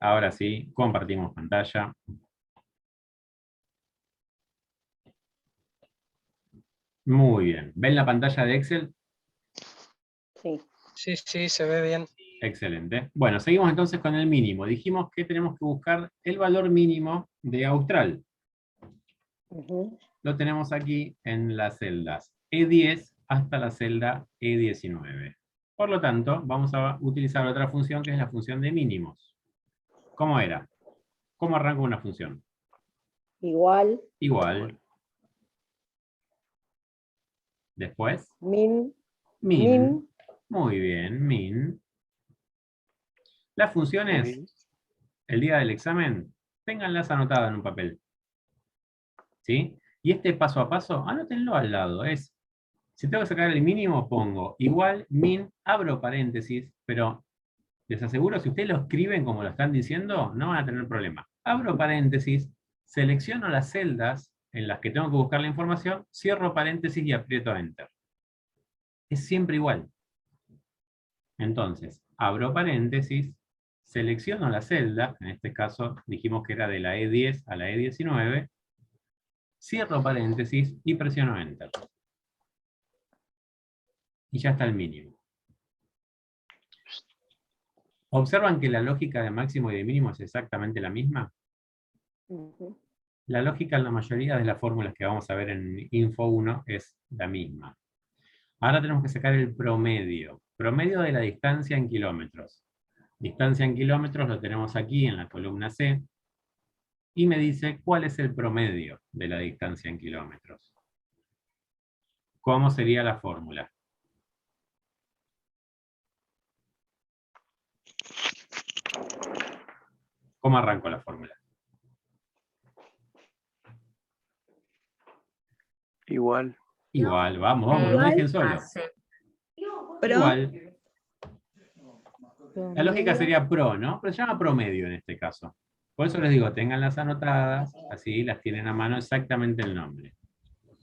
Ahora sí, compartimos pantalla. Muy bien. ¿Ven la pantalla de Excel? Sí. Sí, sí, se ve bien. Excelente. Bueno, seguimos entonces con el mínimo. Dijimos que tenemos que buscar el valor mínimo de Austral. Ujú. Lo tenemos aquí en las celdas E10 hasta la celda E19. Por lo tanto, vamos a utilizar otra función que es la función de mínimos. ¿Cómo era? ¿Cómo arranco una función? Igual, Igual. Después, min, min. Muy bien, min. Las funciones, Min. el día del examen, ténganlas anotadas en un papel. ¿Sí? Y este paso a paso, anótenlo al lado. Si tengo que sacar el mínimo, pongo igual, min, abro paréntesis, pero les aseguro, si ustedes lo escriben como lo están diciendo, no van a tener problema. Abro paréntesis, selecciono las celdas en las que tengo que buscar la información, cierro paréntesis y aprieto Enter. Es siempre igual. Entonces, abro paréntesis, selecciono la celda, en este caso dijimos que era de la E10 a la E19, cierro paréntesis y presiono Enter. Y ya está el mínimo. ¿Observan que la lógica de máximo y de mínimo es exactamente la misma? ujú. La lógica en la mayoría de las fórmulas que vamos a ver en Info 1 es la misma. Ahora tenemos que sacar el promedio. Promedio de la distancia en kilómetros. Distancia en kilómetros lo tenemos aquí en la columna C. Y me dice cuál es el promedio de la distancia en kilómetros. ¿Cómo sería la fórmula? ¿Cómo arranco la fórmula? Igual. Igual, vamos, vamos, no me dejen solo. Igual. La lógica sería pro, ¿no? Pero se llama promedio en este caso. Por eso les digo, tenganlas anotadas, así las tienen a mano exactamente el nombre.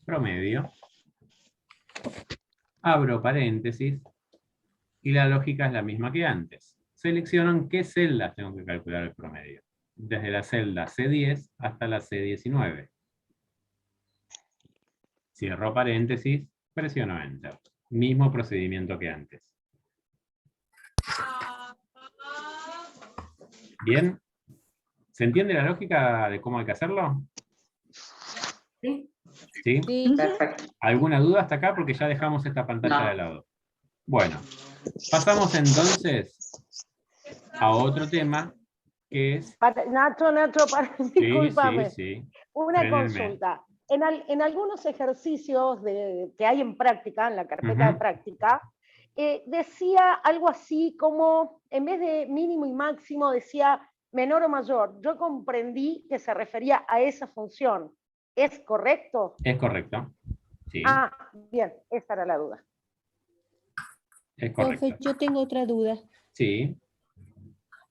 Promedio. Abro paréntesis. Y la lógica es la misma que antes. Seleccionan qué celdas tengo que calcular el promedio. Desde la celda C10 hasta la C19. Cierro paréntesis, presiono Enter. Mismo procedimiento que antes. ¿Bien? ¿Se entiende la lógica de cómo hay que hacerlo? Sí. ¿Sí? Sí. Perfecto. ¿Alguna duda hasta acá? Porque ya dejamos esta pantalla No. de lado. Bueno, pasamos entonces a otro tema que es... Nacho, Sí, discúlpame. sí. Una Frénenme. consulta. En algunos ejercicios que hay en práctica, en la carpeta de Ujú. práctica, decía algo así como, en vez de mínimo y máximo, decía menor o mayor. Yo comprendí que se refería a esa función. ¿Es correcto? Es correcto. Sí, Ah, bien, esa era la duda. es Profe, correcto. yo tengo otra duda. Sí,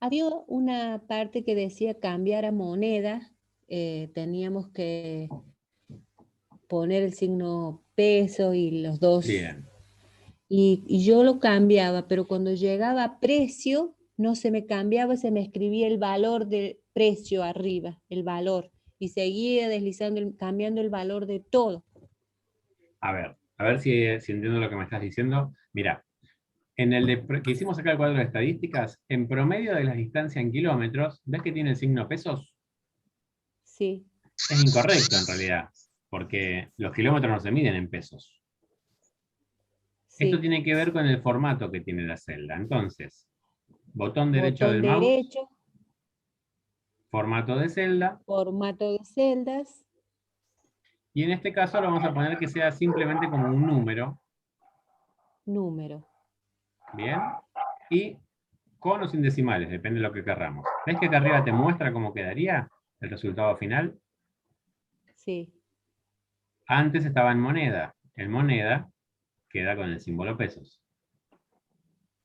Había una parte que decía cambiar a moneda, teníamos que poner el signo peso y los dos, bien. y yo lo cambiaba, pero cuando llegaba a precio, no se me cambiaba, se me escribía el valor del precio arriba, el valor, y seguía deslizando, cambiando el valor de todo. A ver si entiendo lo que me estás diciendo. Mira, que hicimos acá el cuadro de estadísticas, en promedio de las distancias en kilómetros, ¿ves que tiene el signo pesos? Sí, Es incorrecto en realidad, porque los kilómetros no se miden en pesos. Esto sí. tiene que ver con el formato que tiene la celda. Entonces, botón derecho Botón del mouse, derecho, formato de celda, formato de celdas, y en este caso lo vamos a poner que sea simplemente como un número, número. ¿bien? Y con o sin decimales, depende de lo que querramos. ¿Ves que acá arriba te muestra cómo quedaría el resultado final? Sí. Antes estaba en moneda. En moneda queda con el símbolo pesos.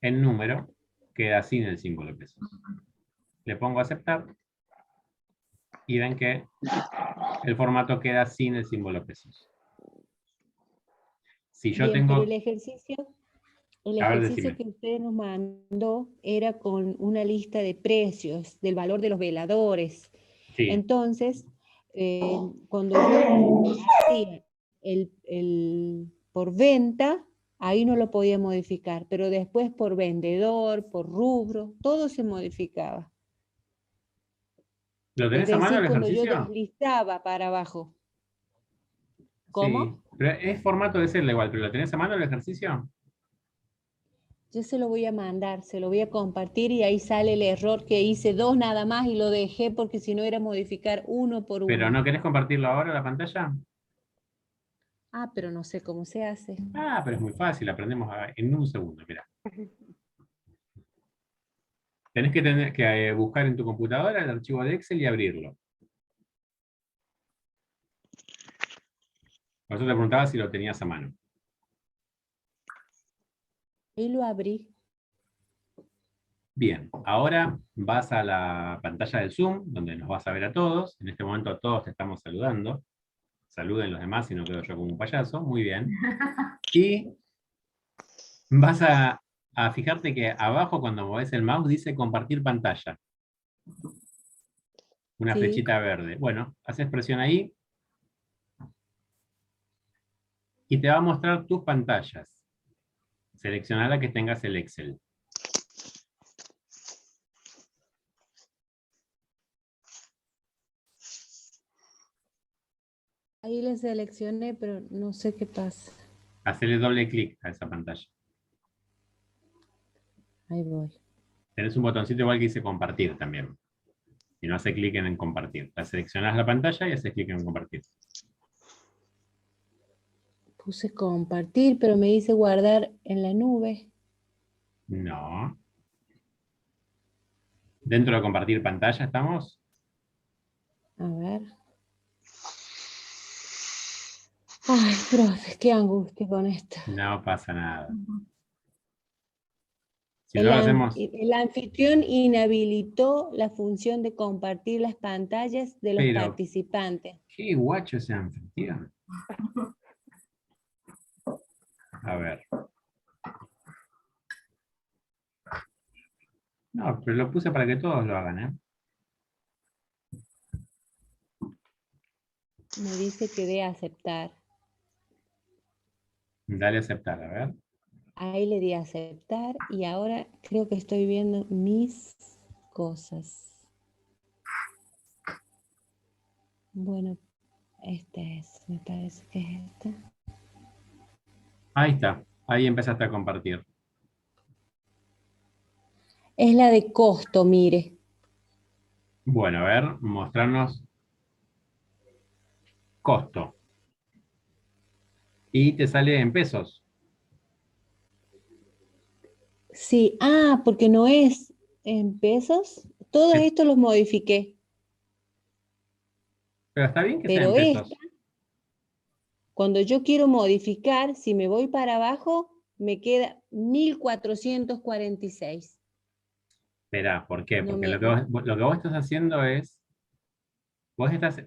En número queda sin el símbolo pesos. Le pongo aceptar y ven que el formato queda sin el símbolo pesos. Si yo Bien, pero tengo... el ejercicio, El A ver, ejercicio decime. que usted nos mandó era con una lista de precios, del valor de los veladores. Sí. Entonces, cuando yo hacía por venta, ahí no lo podía modificar, pero después por vendedor, por rubro, todo se modificaba. ¿Lo Es tenés a mano decir, el cuando yo ejercicio? deslizaba para abajo. Sí. ¿Cómo? Pero es formato de celda igual, pero ¿lo tenés a mano el ejercicio? Yo se lo voy a mandar, se lo voy a compartir y ahí sale el error que hice 2 nada más y lo dejé porque si no era modificar uno por ¿Pero uno. no querés compartirlo ahora la pantalla? Ah, pero no sé cómo se hace. Ah, pero es muy fácil, aprendemos en un segundo, mira. Tenés que, buscar en tu computadora el archivo de Excel y abrirlo. Por eso te preguntaba si lo tenías a mano. Y lo abrí. Bien, ahora vas a la pantalla del Zoom, donde nos vas a ver a todos. En este momento todos te estamos saludando. Saluden los demás, si no quedo yo como un payaso. Muy bien. Y vas a fijarte que abajo, cuando mueves el mouse, dice compartir pantalla. Una Sí. flechita verde. Bueno, haces presión ahí y te va a mostrar tus pantallas. Selecciona la que tengas el Excel. Ahí le seleccioné, pero no sé qué pasa. Hacele doble clic a esa pantalla. Ahí voy. Tenés un botoncito igual que dice compartir también. Y no hace clic en compartir. La seleccionás la pantalla y haces clic en compartir. Puse compartir, pero me dice guardar en la nube. No. Dentro de compartir pantalla estamos. A ver. Ay, profe, qué angustia con esto. No pasa nada. Si no lo hacemos. El anfitrión inhabilitó la función de compartir las pantallas de los Pero, participantes. qué guacho ese anfitrión. A ver. No, pero lo puse para que todos lo hagan, ¿eh? Me dice que dé a aceptar. Dale a aceptar, a ver. Ahí le di a aceptar y ahora creo que estoy viendo mis cosas. Bueno, esta es, me parece que es esta. Ahí está. Ahí empezaste a compartir. Es la de costo, mire. Bueno, a ver, mostrarnos costo. Y te sale en pesos. Sí, porque no es en pesos. Todo Sí. esto los modifiqué, Pero está bien que sea en pero esta, pesos. cuando yo quiero modificar, si me voy para abajo, me queda 1446. Espera, ¿por qué? No Porque me, lo que vos estás haciendo es, vos estás,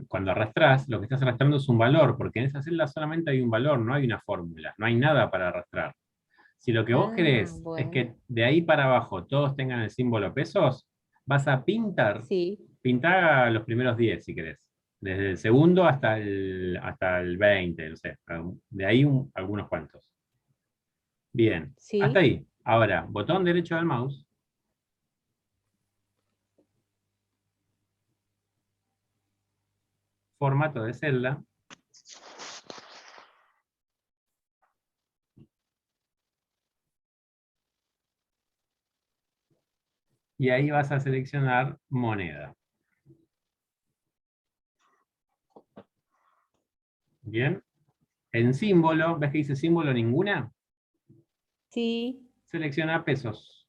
cuando arrastrás, lo que estás arrastrando es un valor, porque en esa celda solamente hay un valor, no hay una fórmula, no hay nada para arrastrar. Si lo que vos querés es bueno, que de ahí para abajo todos tengan el símbolo pesos, vas a sí, pintar los primeros 10 si querés. Desde el segundo hasta el 20, no sé. De ahí algunos cuantos. Bien, hasta sí. ahí. Ahora, botón derecho del mouse. Formato de celda. Y ahí vas a seleccionar moneda. Bien. En símbolo, ¿ves que dice símbolo ninguna? Sí. Selecciona pesos.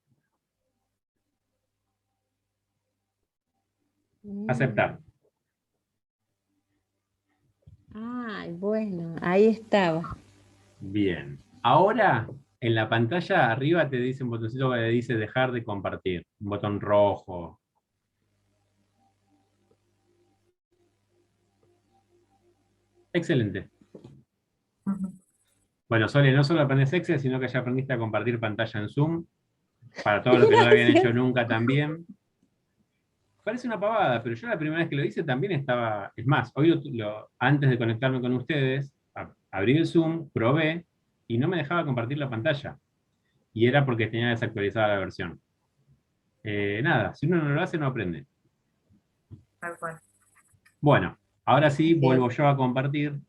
Aceptar. Ay, bueno, ahí estaba. Bien. Ahora, en la pantalla arriba te dice un botoncito que dice dejar de compartir. Un botón rojo. Excelente. Bueno, Sole, no solo aprendes Excel, sino que ya aprendiste a compartir pantalla en Zoom, para todos los que no lo habían hecho nunca también. Parece una pavada, pero yo la primera vez que lo hice también estaba... Es más, hoy antes de conectarme con ustedes, abrí el Zoom, probé, y no me dejaba compartir la pantalla. Y era porque tenía desactualizada la versión. Nada, si uno no lo hace, no aprende. Tal cual. Bueno, ahora sí, vuelvo yo a compartir.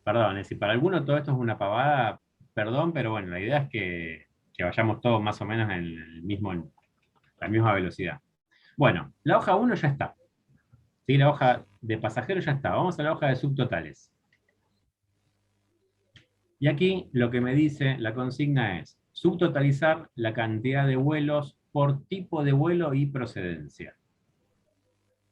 Perdón, si para alguno todo esto es una pavada, perdón, pero bueno, la idea es que vayamos todos más o menos en la misma velocidad. Bueno, la hoja 1 ya está. ¿Sí? La hoja de pasajero ya está. Vamos a la hoja de subtotales. Y aquí lo que me dice la consigna es subtotalizar la cantidad de vuelos por tipo de vuelo y procedencia.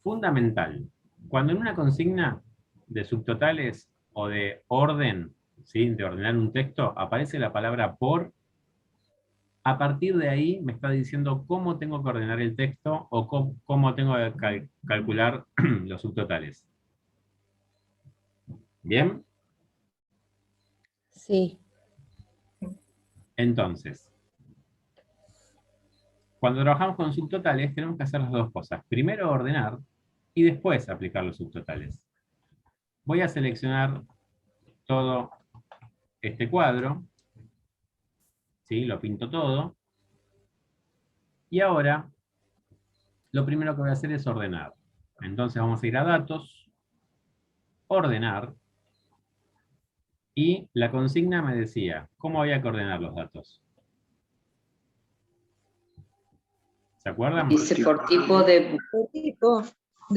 Fundamental. Cuando en una consigna de subtotales o de orden, ¿sí? De ordenar un texto, aparece la palabra por, a partir de ahí me está diciendo cómo tengo que ordenar el texto o cómo tengo que calcular los subtotales. ¿Bien? Sí. Entonces, cuando trabajamos con subtotales tenemos que hacer las dos cosas. Primero ordenar y después aplicar los subtotales. Voy a seleccionar todo este cuadro. ¿Sí? Lo pinto todo. Y ahora, lo primero que voy a hacer es ordenar. Entonces vamos a ir a datos, ordenar, y la consigna me decía, ¿cómo había que ordenar los datos? ¿Se acuerdan? Dice por tipo de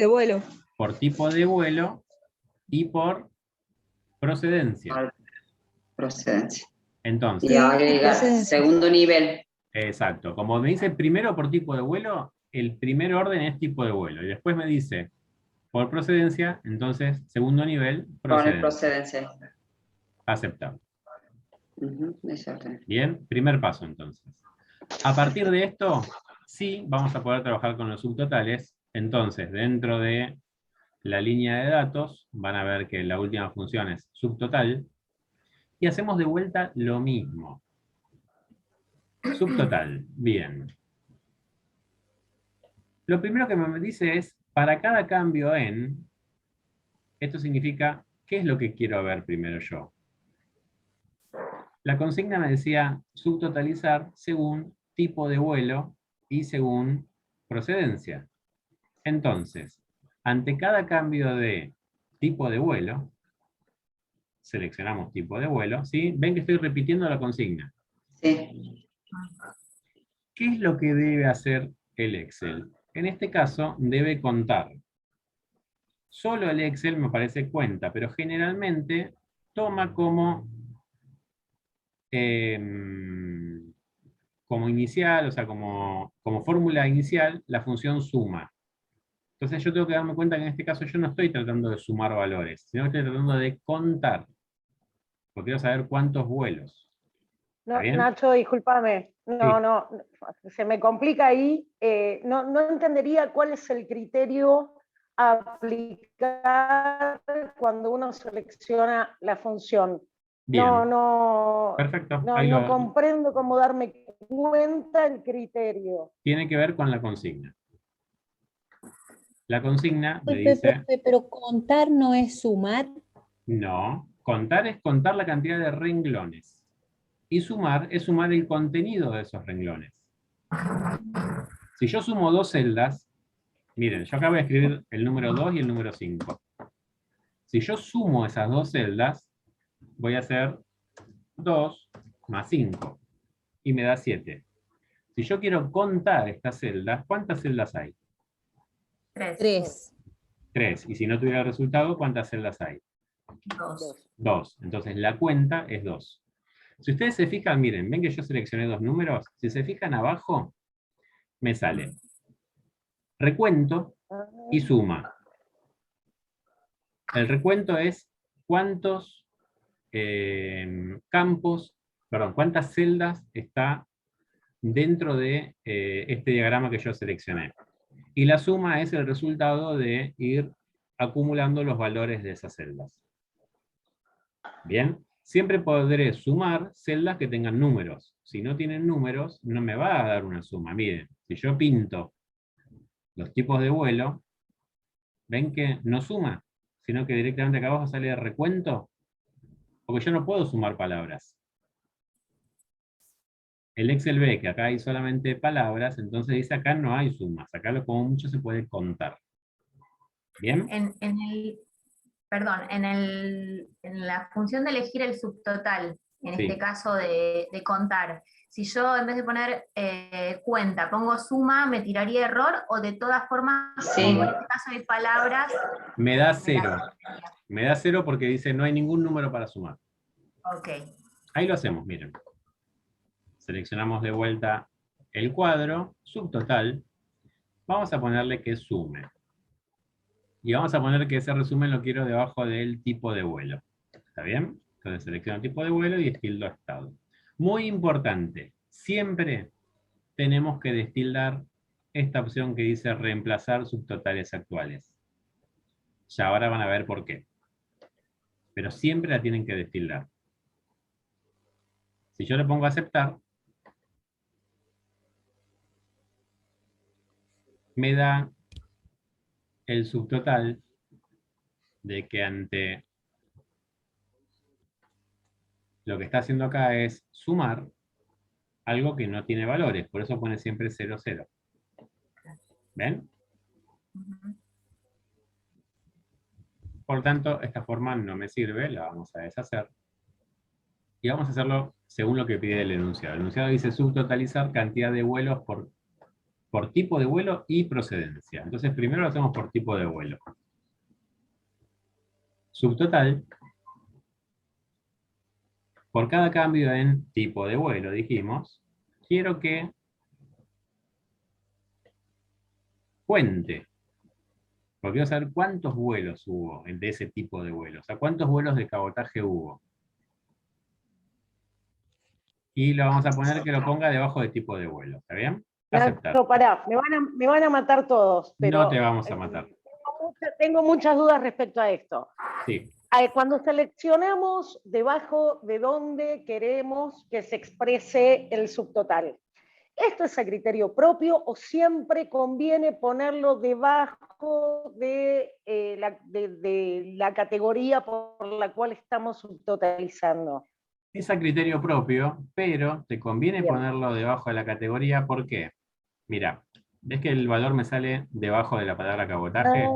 vuelo. Por tipo de vuelo y por procedencia. Procedencia. Entonces, Y agrega segundo nivel. exacto. Como me dice primero por tipo de vuelo, el primer orden es tipo de vuelo. Y después me dice por procedencia, entonces segundo nivel, Pone procedencia. procedencia. Aceptable. Exacto. Bien, primer paso entonces. A partir de esto, sí vamos a poder trabajar con los subtotales. Entonces, dentro de la línea de datos, van a ver que la última función es subtotal. Y hacemos de vuelta lo mismo. Subtotal, bien. Lo primero que me dice es, para cada cambio en, esto significa, ¿qué es lo que quiero ver primero yo? La consigna me decía subtotalizar según tipo de vuelo y según procedencia. Entonces, ante cada cambio de tipo de vuelo, seleccionamos tipo de vuelo, ¿sí? Ven que estoy repitiendo la consigna. Sí. ¿Qué es lo que debe hacer el Excel? En este caso, debe contar. Solo el Excel me parece cuenta, pero generalmente toma como inicial, o sea, como fórmula inicial, la función suma. Entonces yo tengo que darme cuenta que en este caso yo no estoy tratando de sumar valores, sino que estoy tratando de contar. Porque quiero saber cuántos vuelos. No, bien? Nacho, discúlpame. No, se me complica ahí. No entendería cuál es el criterio a aplicar cuando uno selecciona la función. Bien. No Perfecto. Ahí no comprendo cómo darme cuenta el criterio. Tiene que ver con la consigna. La consigna me dice... Pero contar no es sumar. No, contar es contar la cantidad de renglones. Y sumar es sumar el contenido de esos renglones. Si yo sumo dos celdas, miren, yo acá voy a escribir el número 2 y el número 5. Si yo sumo esas dos celdas, voy a hacer 2 más 5. Y me da 7. Si yo quiero contar estas celdas, ¿cuántas celdas hay? 3. 3. Y si no tuviera resultado, ¿cuántas celdas hay? 2. 2. Entonces la cuenta es 2. Si ustedes se fijan, miren, ven que yo seleccioné dos números. Si se fijan abajo, me sale recuento y suma. El recuento es cuántos cuántas celdas está dentro de este diagrama que yo seleccioné. Y la suma es el resultado de ir acumulando los valores de esas celdas. Bien, siempre podré sumar celdas que tengan números. Si no tienen números, no me va a dar una suma. Miren, si yo pinto los tipos de vuelo, ven que no suma, sino que directamente acá abajo sale de recuento, porque yo no puedo sumar palabras. El Excel ve que acá hay solamente palabras, entonces dice acá no hay sumas, acá lo como mucho se puede contar. ¿Bien? Perdón, en la función de elegir el subtotal, en Sí. este caso de contar, si yo en vez de poner cuenta, pongo suma, ¿me tiraría error? O de todas formas, Sí. como en este caso hay palabras, Me da me 0. las- Me da 0 porque dice no hay ningún número para sumar. Ok. Ahí lo hacemos, miren. Seleccionamos de vuelta el cuadro, subtotal. Vamos a ponerle que sume. Y vamos a poner que ese resumen lo quiero debajo del tipo de vuelo. ¿Está bien? Entonces selecciono tipo de vuelo y destildo estado. Muy importante, siempre tenemos que destildar esta opción que dice reemplazar subtotales actuales. Ya ahora van a ver por qué. Pero siempre la tienen que destildar. Si yo le pongo aceptar, me da el subtotal de que ante lo que está haciendo acá es sumar algo que no tiene valores, por eso pone siempre 0, 0. ¿Ven? Ujú. Por tanto, esta forma no me sirve, la vamos a deshacer. Y vamos a hacerlo según lo que pide el enunciado. El enunciado dice subtotalizar cantidad de vuelos por tipo de vuelo y procedencia. Entonces primero lo hacemos por tipo de vuelo. Subtotal, por cada cambio en tipo de vuelo, dijimos, quiero que cuente. Porque quiero saber cuántos vuelos hubo de ese tipo de vuelo. O sea, cuántos vuelos de cabotaje hubo. Y lo vamos a poner que lo ponga debajo de tipo de vuelo. ¿Está bien? Aceptar. No, pará, me van a matar todos, pero No te vamos a matar. tengo muchas dudas respecto a esto. Sí. Cuando seleccionamos debajo de dónde queremos que se exprese el subtotal, ¿esto es a criterio propio o siempre conviene ponerlo debajo de la categoría por la cual estamos subtotalizando? Es a criterio propio, pero te conviene Bien. ponerlo debajo de la categoría. ¿Por qué? Mira, ¿ves que el valor me sale debajo de la palabra cabotaje?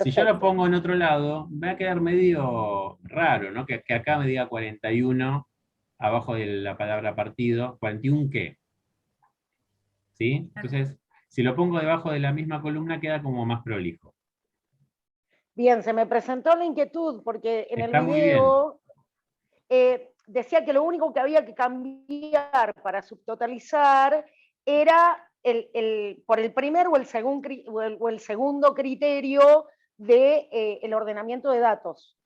Si yo lo Perfecto. pongo en otro lado, me va a quedar medio raro, ¿no? Que acá me diga 41 abajo de la palabra partido. ¿41 qué? ¿Sí? Entonces, si lo pongo debajo de la misma columna, queda como más prolijo. Bien, se me presentó la inquietud porque en Está el muy bien. video decía que lo único que había que cambiar para subtotalizar era por el primer o el segundo criterio del ordenamiento de datos.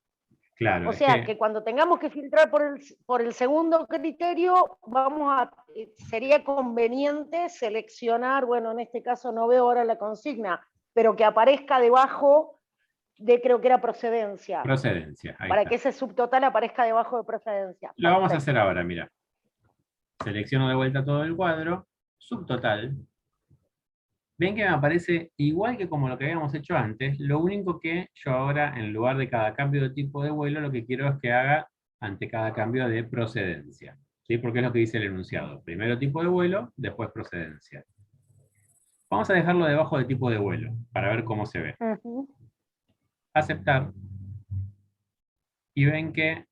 Claro, O es sea, que cuando tengamos que filtrar por el segundo criterio, sería conveniente seleccionar, bueno, en este caso no veo ahora la consigna, pero que aparezca debajo de, creo que era procedencia. procedencia. Ahí Para está. que ese subtotal aparezca debajo de procedencia. Lo vamos a Perfecto. hacer ahora, mira. Selecciono de vuelta todo el cuadro, subtotal. Ven que me aparece igual que como lo que habíamos hecho antes, lo único que yo ahora, en lugar de cada cambio de tipo de vuelo, lo que quiero es que haga ante cada cambio de procedencia. ¿Sí? Porque es lo que dice el enunciado. Primero tipo de vuelo, después procedencia. Vamos a dejarlo debajo de tipo de vuelo, para ver cómo se ve. Ujú. Aceptar. Y ven que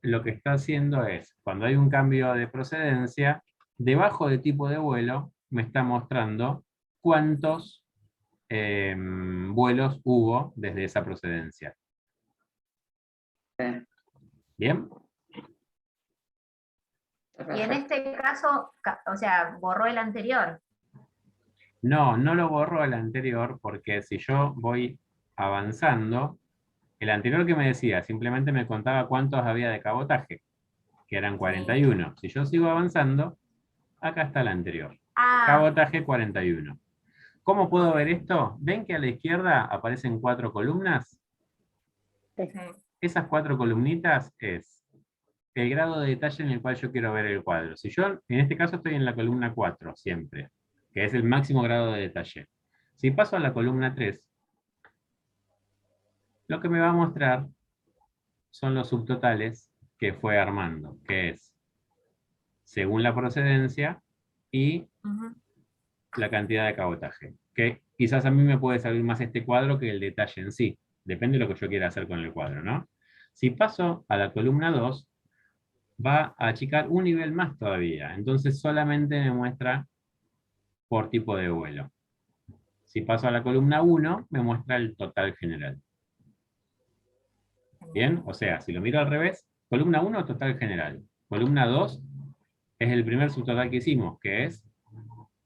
lo que está haciendo es, cuando hay un cambio de procedencia, debajo de tipo de vuelo, me está mostrando cuántos vuelos hubo desde esa procedencia. ¿Bien? Y en este caso, o sea, borró el anterior. No, no lo borro el anterior porque si yo voy avanzando, el anterior que me decía, simplemente me contaba cuántos había de cabotaje, que eran 41. Si yo sigo avanzando, acá está el anterior. Ah, Cabotaje 41. ¿Cómo puedo ver esto? ¿Ven que a la izquierda aparecen 4 columnas? Sí. Esas 4 columnitas es el grado de detalle en el cual yo quiero ver el cuadro. Si yo, en este caso, estoy en la columna 4 siempre, que es el máximo grado de detalle. Si paso a la columna 3, lo que me va a mostrar son los subtotales que fue armando, que es según la procedencia y Ujú. la cantidad de cabotaje. Que quizás a mí me puede salir más este cuadro que el detalle en sí. Depende de lo que yo quiera hacer con el cuadro, ¿no? Si paso a la columna 2, va a achicar un nivel más todavía. Entonces solamente me muestra por tipo de vuelo. Si paso a la columna 1, me muestra el total general. ¿Bien? O sea, si lo miro al revés, columna 1, total general. Columna 2 es el primer subtotal que hicimos, que es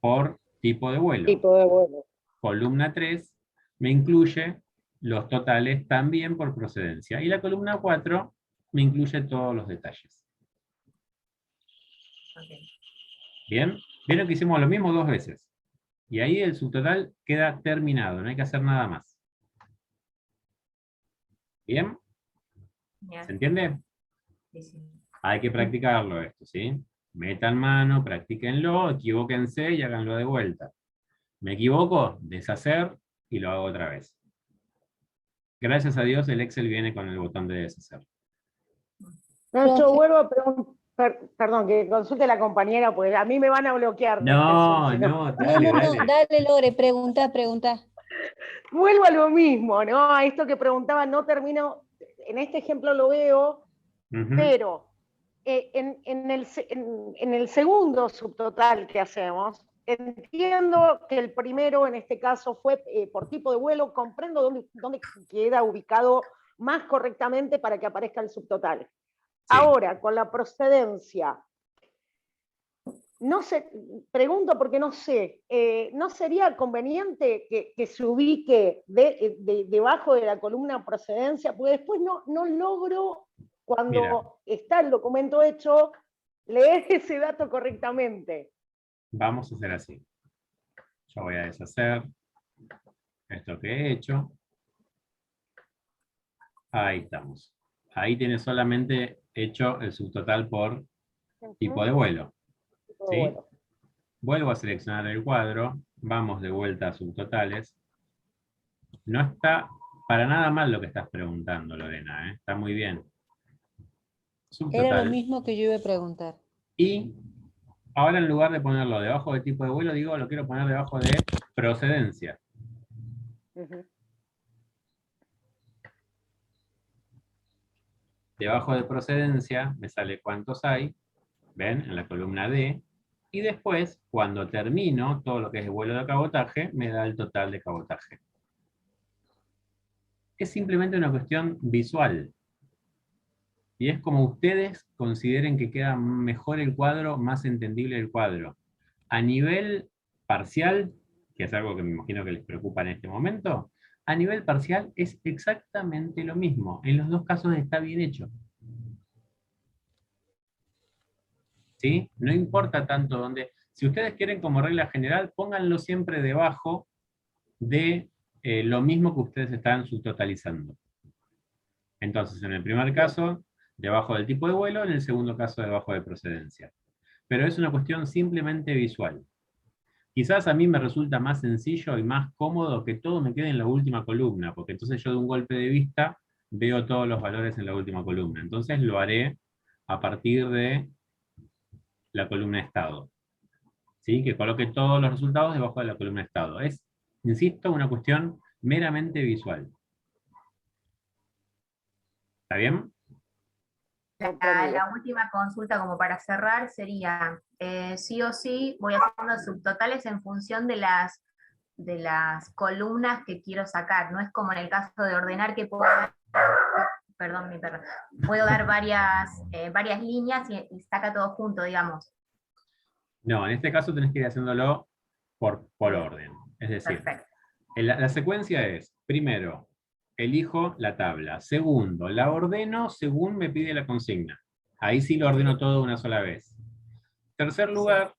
por tipo de vuelo. Tipo de vuelo. Columna 3 me incluye los totales también por procedencia. Y la columna 4 me incluye todos los detalles. Ok. ¿Bien? Vieron que hicimos lo mismo 2 veces. Y ahí el subtotal queda terminado, no hay que hacer nada más. ¿Bien? Bien. ¿Se entiende? Sí, sí. Hay que practicarlo esto, ¿sí? Metan mano, practíquenlo, equivóquense y háganlo de vuelta. ¿Me equivoco? Deshacer y lo hago otra vez. Gracias a Dios el Excel viene con el botón de deshacer. Nacho, Profe. vuelvo a preguntar, perdón, que consulte a la compañera, pues a mí me van a bloquear de este Zoom, si no. No, dale, no, dale. dale, Lore, pregunta. Vuelvo a lo mismo, ¿no? A esto que preguntaba, no termino, en este ejemplo lo veo, Ujú. pero en el segundo subtotal que hacemos, entiendo que el primero en este caso fue por tipo de vuelo, comprendo dónde queda ubicado más correctamente para que aparezca el subtotal. Sí. Ahora, con la procedencia, no sé, pregunto porque no sé, ¿no sería conveniente que se ubique debajo de la columna procedencia? Porque después no logro, cuando Mira. está el documento hecho, leer ese dato correctamente. Vamos a hacer así. Yo voy a deshacer esto que he hecho. Ahí estamos. Ahí tiene solamente hecho el subtotal por tipo de vuelo. ¿Sí? Bueno, Vuelvo a seleccionar el cuadro. Vamos de vuelta a subtotales. No está para nada mal lo que estás preguntando, Lorena, ¿eh? Está muy bien. Era lo Subtotal. mismo que yo iba a preguntar. Y ahora en lugar de ponerlo debajo de tipo de vuelo, digo, lo quiero poner debajo de procedencia. ujú. Debajo de procedencia me sale cuántos hay, ¿ven? En la columna D. Y después, cuando termino todo lo que es el vuelo de cabotaje, me da el total de cabotaje. Es simplemente una cuestión visual. Y es como ustedes consideren que queda mejor el cuadro, más entendible el cuadro. A nivel parcial, que es algo que me imagino que les preocupa en este momento, a nivel parcial es exactamente lo mismo. En los dos casos está bien hecho. ¿Sí? No importa tanto dónde. Si ustedes quieren como regla general, pónganlo siempre debajo de lo mismo que ustedes están subtotalizando. Entonces, en el primer caso, debajo del tipo de vuelo, en el segundo caso, debajo de procedencia. Pero es una cuestión simplemente visual. Quizás a mí me resulta más sencillo y más cómodo que todo me quede en la última columna, porque entonces yo de un golpe de vista veo todos los valores en la última columna. Entonces lo haré a partir de la columna estado. ¿Sí? Que coloque todos los resultados debajo de la columna estado. Es, insisto, una cuestión meramente visual. ¿Está bien? La última consulta como para cerrar sería, sí o sí voy haciendo subtotales en función de las columnas que quiero sacar, no es como en el caso de ordenar que puedo dar, perdón mi perro, puedo dar varias líneas y saca todo junto, digamos. No, en este caso tenés que ir haciéndolo por orden. Es decir, Perfecto. la secuencia es, primero, elijo la tabla. Segundo, la ordeno según me pide la consigna. Ahí sí lo ordeno todo de una sola vez. Tercer lugar,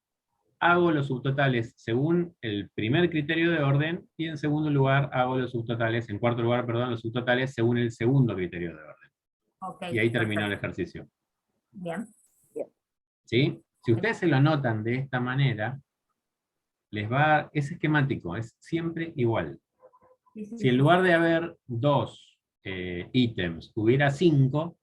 hago los subtotales según el primer criterio de orden, y en segundo lugar hago los subtotales, en cuarto lugar, perdón, los subtotales según el segundo criterio de orden. Ok, Y ahí terminó el perfecto. ejercicio. Bien. ¿Sí? Si ustedes se lo anotan de esta manera, es esquemático, es siempre igual. Sí, sí, Si en sí. lugar de haber 2 ítems, hubiera 5,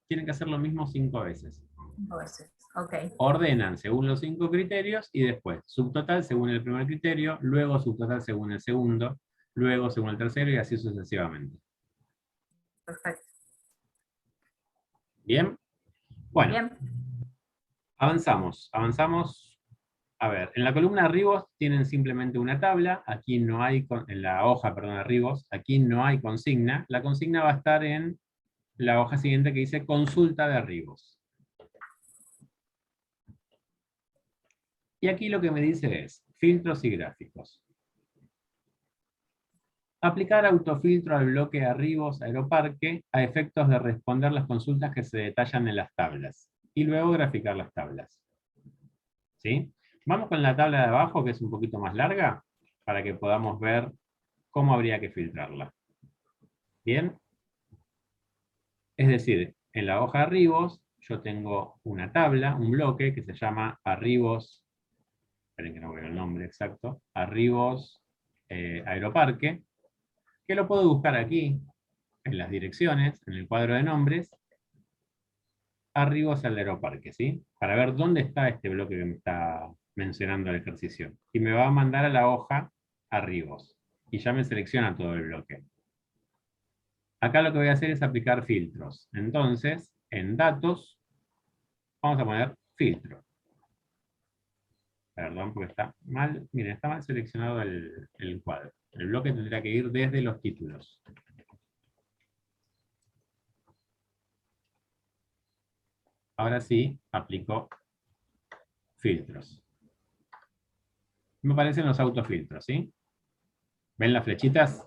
tienen que hacer lo mismo 5 veces. 5 veces. Ok. Ordenan según los 5 criterios y después subtotal según el primer criterio, luego subtotal según el segundo, luego según el tercero y así sucesivamente. Perfecto. ¿Bien? Bueno, Bien. avanzamos. A ver, en la columna arribos tienen simplemente una tabla, aquí no hay, en la hoja, perdón, arribos, aquí no hay consigna. La consigna va a estar en la hoja siguiente que dice consulta de arribos. Y aquí lo que me dice es filtros y gráficos. Aplicar autofiltro al bloque arribos Aeroparque a efectos de responder las consultas que se detallan en las tablas. Y luego graficar las tablas. ¿Sí? Vamos con la tabla de abajo, que es un poquito más larga, para que podamos ver cómo habría que filtrarla. ¿Bien? Es decir, en la hoja arribos yo tengo una tabla, un bloque que se llama arribos, esperen que no veo el nombre exacto, arribos Aeroparque, que lo puedo buscar aquí, en las direcciones, en el cuadro de nombres, arribos al Aeroparque, ¿sí? Para ver dónde está este bloque que me está mencionando el ejercicio. Y me va a mandar a la hoja arribos. Y ya me selecciona todo el bloque. Acá lo que voy a hacer es aplicar filtros. Entonces, en datos, vamos a poner filtro. Perdón, porque está mal, miren, está mal seleccionado el cuadro. El bloque tendría que ir desde los títulos. Ahora sí, aplico filtros. Me aparecen los autofiltros, ¿sí? ¿Ven las flechitas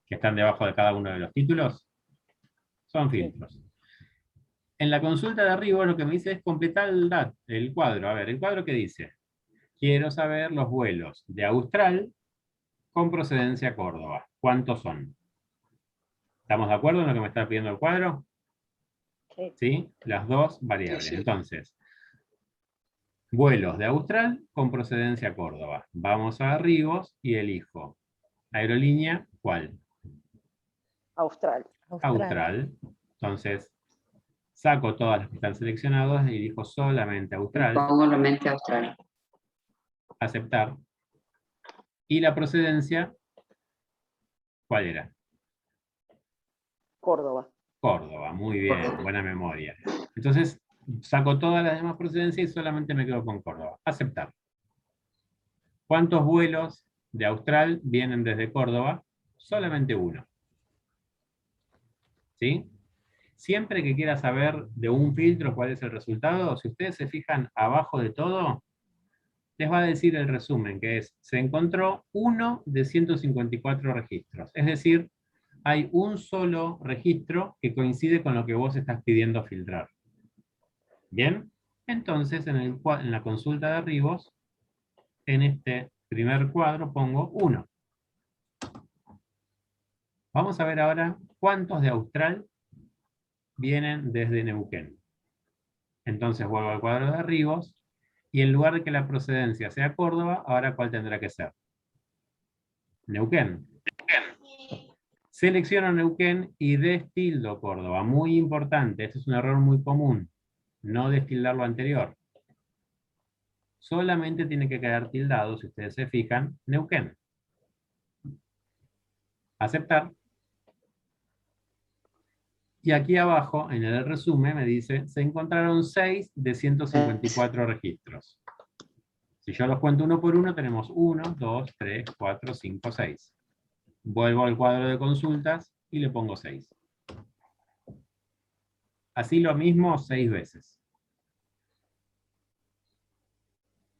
que están debajo de cada uno de los títulos? Son filtros. En la consulta de arriba lo que me dice es completar el cuadro. A ver, ¿el cuadro qué dice? Quiero saber los vuelos de Austral con procedencia a Córdoba. ¿Cuántos son? ¿Estamos de acuerdo en lo que me está pidiendo el cuadro? Sí. ¿Sí? Las dos variables. Sí, sí. Entonces, vuelos de Austral con procedencia a Córdoba. Vamos a arribos y elijo. Aerolínea, ¿cuál? Austral. Austral. Entonces, saco todas las que están seleccionadas y elijo solamente Austral. Pongo la mente austral. Aceptar. Y la procedencia, ¿cuál era? Córdoba. Córdoba, muy bien, buena memoria. Entonces, saco todas las demás procedencias y solamente me quedo con Córdoba. Aceptar. ¿Cuántos vuelos de Austral vienen desde Córdoba? Solamente uno. ¿Sí? Siempre que quiera saber de un filtro cuál es el resultado, si ustedes se fijan abajo de todo, les va a decir el resumen, que es, se encontró 1 de 154 registros. Es decir, hay un solo registro que coincide con lo que vos estás pidiendo filtrar. ¿Bien? Entonces, en la consulta de arribos, en este primer cuadro pongo 1. Vamos a ver ahora cuántos de Austral vienen desde Neuquén. Entonces vuelvo al cuadro de arribos, y en lugar de que la procedencia sea Córdoba, ahora ¿cuál tendrá que ser? Neuquén. Selecciono Neuquén y destildo Córdoba. Muy importante, este es un error muy común. No destildar lo anterior. Solamente tiene que quedar tildado, si ustedes se fijan, Neuquén. Aceptar. Y aquí abajo, en el resumen, me dice, se encontraron 6 de 154 registros. Si yo los cuento uno por uno, tenemos 1, 2, 3, 4, 5, 6. Vuelvo al cuadro de consultas y le pongo 6. Así lo mismo 6 veces.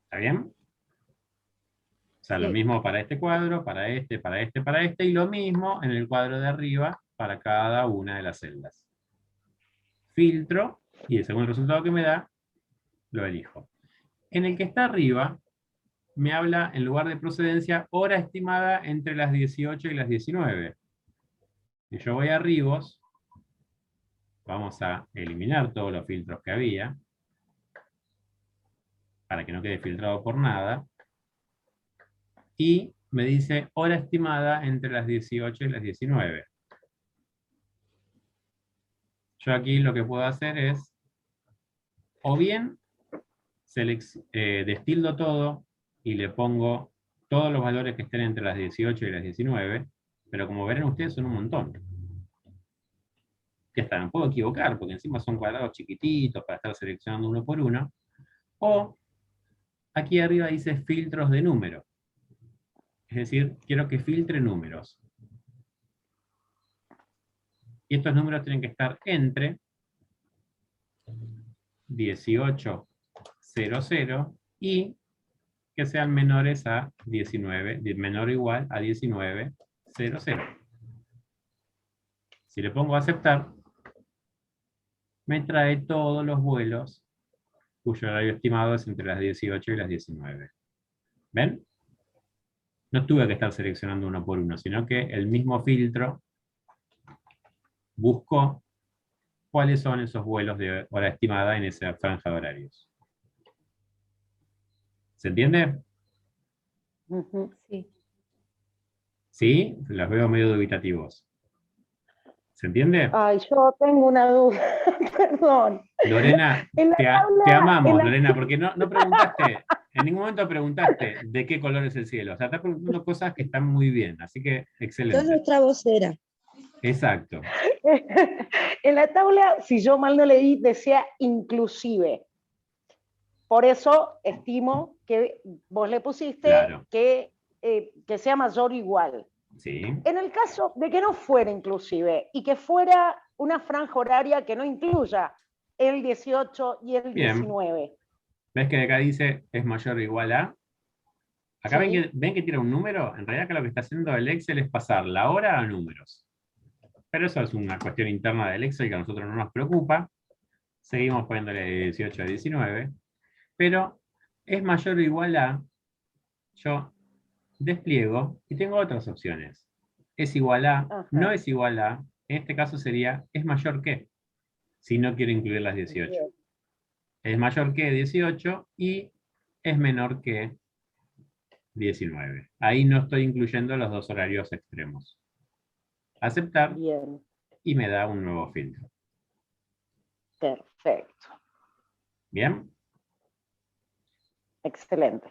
¿Está bien? O sea, lo mismo para este cuadro, para este, para este, para este, y lo mismo en el cuadro de arriba para cada una de las celdas. Filtro, y según el resultado que me da, lo elijo. En el que está arriba, me habla, en lugar de procedencia, hora estimada entre las 18 y las 19. Si yo voy a Rivos, vamos a eliminar todos los filtros que había, para que no quede filtrado por nada, y me dice hora estimada entre las 18 y las 19. Yo aquí lo que puedo hacer es, o bien, destildo todo, y le pongo todos los valores que estén entre las 18 y las 19, pero como verán ustedes son un montón. Ya está, me puedo equivocar, porque encima son cuadrados chiquititos para estar seleccionando uno por uno. O, aquí arriba dice filtros de número. Es decir, quiero que filtre números. Y estos números tienen que estar entre 1800 y que sean menores a 19, menor o igual a 1900. Si le pongo a aceptar, me trae todos los vuelos cuyo horario estimado es entre las 18 y las 19. ¿Ven? No tuve que estar seleccionando uno por uno, sino que el mismo filtro buscó cuáles son esos vuelos de hora estimada en esa franja de horarios. ¿Se entiende? Ujú. Sí. ¿Sí? Los veo medio dubitativos. ¿Se entiende? Ay, yo tengo una duda, perdón. Lorena, En la te tabla- amamos, en la- Lorena, porque no preguntaste, en ningún momento preguntaste de qué color es el cielo. O sea, estás preguntando cosas que están muy bien, así que Sos excelente. nuestra vocera. Exacto. En la tabla, si yo mal no leí, decía inclusive. Por eso estimo que vos le pusiste Claro. que sea mayor o igual. Sí. En el caso de que no fuera inclusive y que fuera una franja horaria que no incluya el 18 y el Bien. 19. ¿Ves que acá dice es mayor o igual a? Acá Sí. ven que tiene un número. En realidad acá lo que está haciendo el Excel es pasar la hora a números. Pero eso es una cuestión interna del Excel que a nosotros no nos preocupa. Seguimos poniéndole de 18 a 19. Pero es mayor o igual a, yo despliego y tengo otras opciones. Es igual a, Ajá. no es igual a, en este caso sería es mayor que, si no quiero incluir las 18. Bien. Es mayor que 18 y es menor que 19. Ahí no estoy incluyendo los dos horarios extremos. Aceptar Bien, y me da un nuevo filtro. perfecto, ¿Bien? excelente.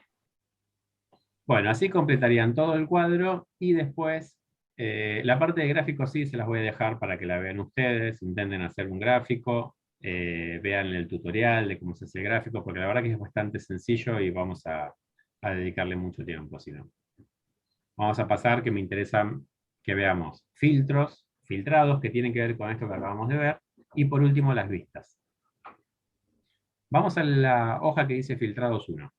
Bueno, así completarían todo el cuadro y después la parte de gráficos sí se las voy a dejar para que la vean ustedes, intenten hacer un gráfico, vean el tutorial de cómo se hace el gráfico, porque la verdad que es bastante sencillo y vamos a dedicarle mucho tiempo, si no. Vamos a pasar, que me interesa que veamos filtros, filtrados, que tienen que ver con esto que acabamos de ver, y por último las vistas. Vamos a la hoja que dice filtrados 1.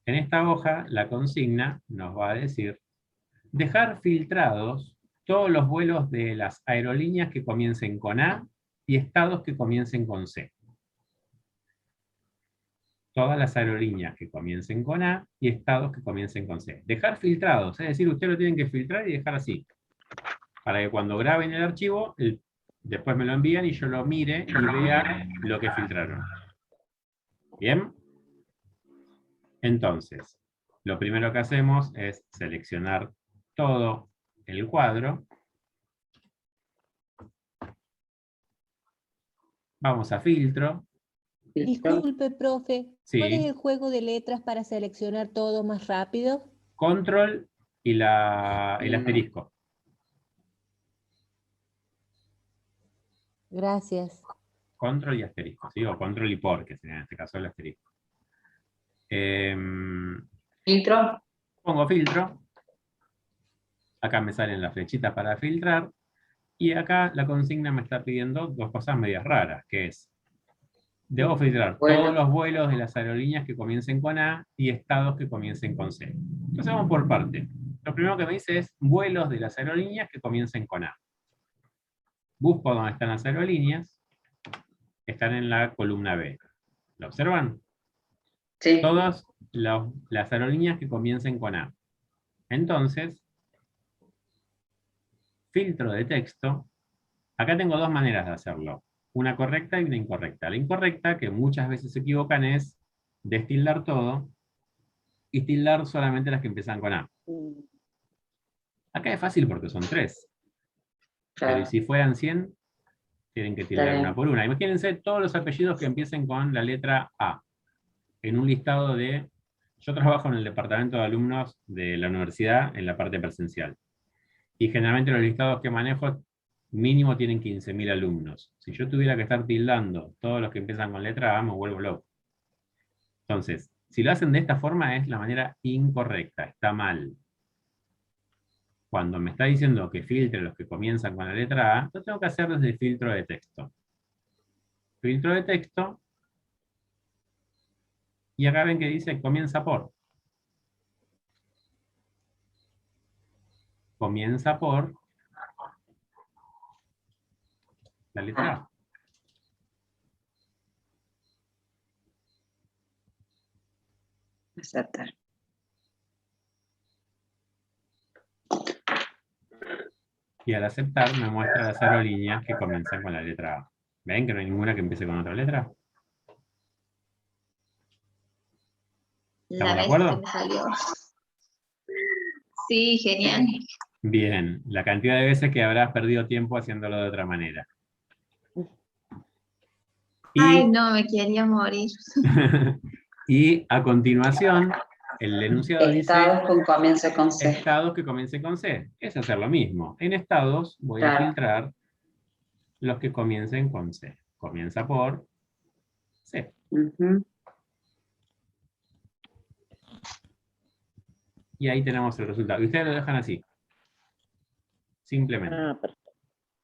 En esta hoja, la consigna nos va a decir dejar filtrados todos los vuelos de las aerolíneas que comiencen con A y estados que comiencen con C. Todas las aerolíneas que comiencen con A y estados que comiencen con C. Dejar filtrados, es decir, ustedes lo tienen que filtrar y dejar así. Para que cuando graben el archivo, después me lo envían y yo lo mire y vea lo que filtraron. ¿Bien? Entonces, lo primero que hacemos es seleccionar todo el cuadro. Vamos a filtro. Disculpe, profe, Sí. ¿cuál es el juego de letras para seleccionar todo más rápido? Control y el asterisco. Gracias. Control y asterisco, ¿sí? O control y por, que sería en este caso el asterisco. Filtro. Pongo filtro. Acá me salen las flechitas para filtrar. Y acá la consigna me está pidiendo dos cosas medias raras, que es, debo filtrar todos los vuelos de las aerolíneas que comiencen con A y estados que comiencen con C. Entonces vamos por parte. Lo primero que me dice es vuelos de las aerolíneas que comiencen con A. Busco dónde están las aerolíneas. Están en la columna B. ¿Lo observan? Sí. Todas las aerolíneas que comiencen con A. Entonces, filtro de texto. Acá tengo dos maneras de hacerlo. Una correcta y una incorrecta. La incorrecta, que muchas veces se equivocan, es destildar todo y tildar solamente las que empiezan con A. Acá es fácil porque son 3. Pero Claro. ¿y si fueran 100? Tienen que tildar bien. una por una. Imagínense todos los apellidos que empiecen con la letra A. En un listado de... Yo trabajo en el departamento de alumnos de la universidad en la parte presencial. Y generalmente los listados que manejo mínimo tienen 15.000 alumnos. Si yo tuviera que estar tildando todos los que empiezan con letra A, me vuelvo loco. Entonces, si lo hacen de esta forma es la manera incorrecta, está mal. Cuando me está diciendo que filtre los que comienzan con la letra A, yo tengo que hacer desde el filtro de texto. Filtro de texto, y acá ven que dice comienza por. Comienza por la letra A. Aceptar. Y al aceptar me muestra las aerolíneas que comienzan con la letra A. ¿Ven que no hay ninguna que empiece con otra letra? ¿Estamos de acuerdo? Sí, genial. Bien, la cantidad de veces que habrás perdido tiempo haciéndolo de otra manera. Ay, Y, no, me quería morir. y a continuación, el enunciado dice Estados con comienzo con C. estados que comiencen con C. Es hacer lo mismo. En estados voy a Claro. filtrar los que comiencen con C. Comienza por C. Ujú. Y ahí tenemos el resultado. Y ustedes lo dejan así. Simplemente. Ah, perfecto.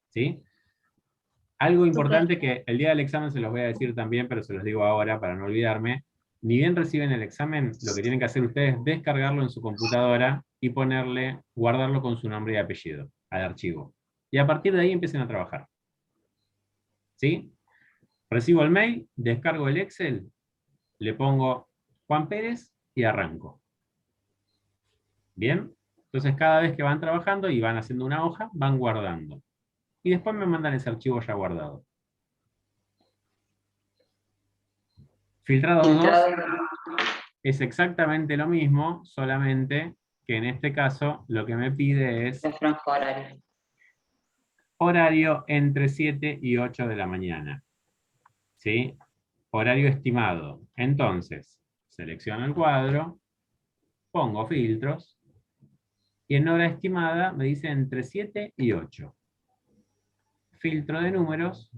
¿Sí? Algo importante que el día del examen se los voy a decir también, pero se los digo ahora para no olvidarme. Ni bien reciben el examen, lo que tienen que hacer ustedes es descargarlo en su computadora y guardarlo con su nombre y apellido al archivo. Y a partir de ahí empiecen a trabajar. ¿Sí? Recibo el mail, descargo el Excel, le pongo Juan Pérez y arranco. ¿Bien? Entonces cada vez que van trabajando y van haciendo una hoja, van guardando. Y después me mandan ese archivo ya guardado. Filtrado 2 es exactamente lo mismo, solamente que en este caso lo que me pide es La franja horaria. horario entre 7 y 8 de la mañana. ¿Sí? Horario estimado. Entonces, selecciono el cuadro, pongo filtros, y en hora estimada me dice entre 7 y 8. Filtro de números,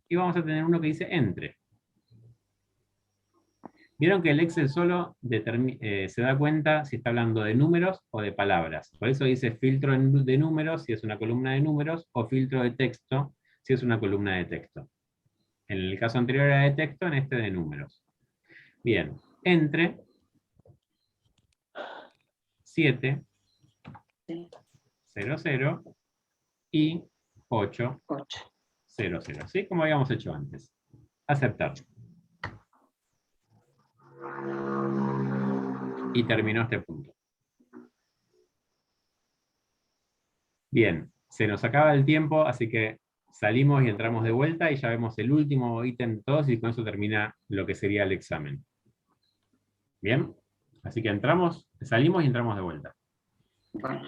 y vamos a tener uno que dice entre. Vieron que el Excel solo se da cuenta si está hablando de números o de palabras. Por eso dice filtro de números si es una columna de números, o filtro de texto si es una columna de texto. En el caso anterior era de texto, en este de números. Bien, entre 7, 00 y 8, 00. ¿Sí? Como habíamos hecho antes. Aceptar. Y terminó este punto. Bien, se nos acaba el tiempo, así que salimos y entramos de vuelta y ya vemos el último ítem de todos y con eso termina lo que sería el examen. Bien, así que salimos y entramos de vuelta. Bueno.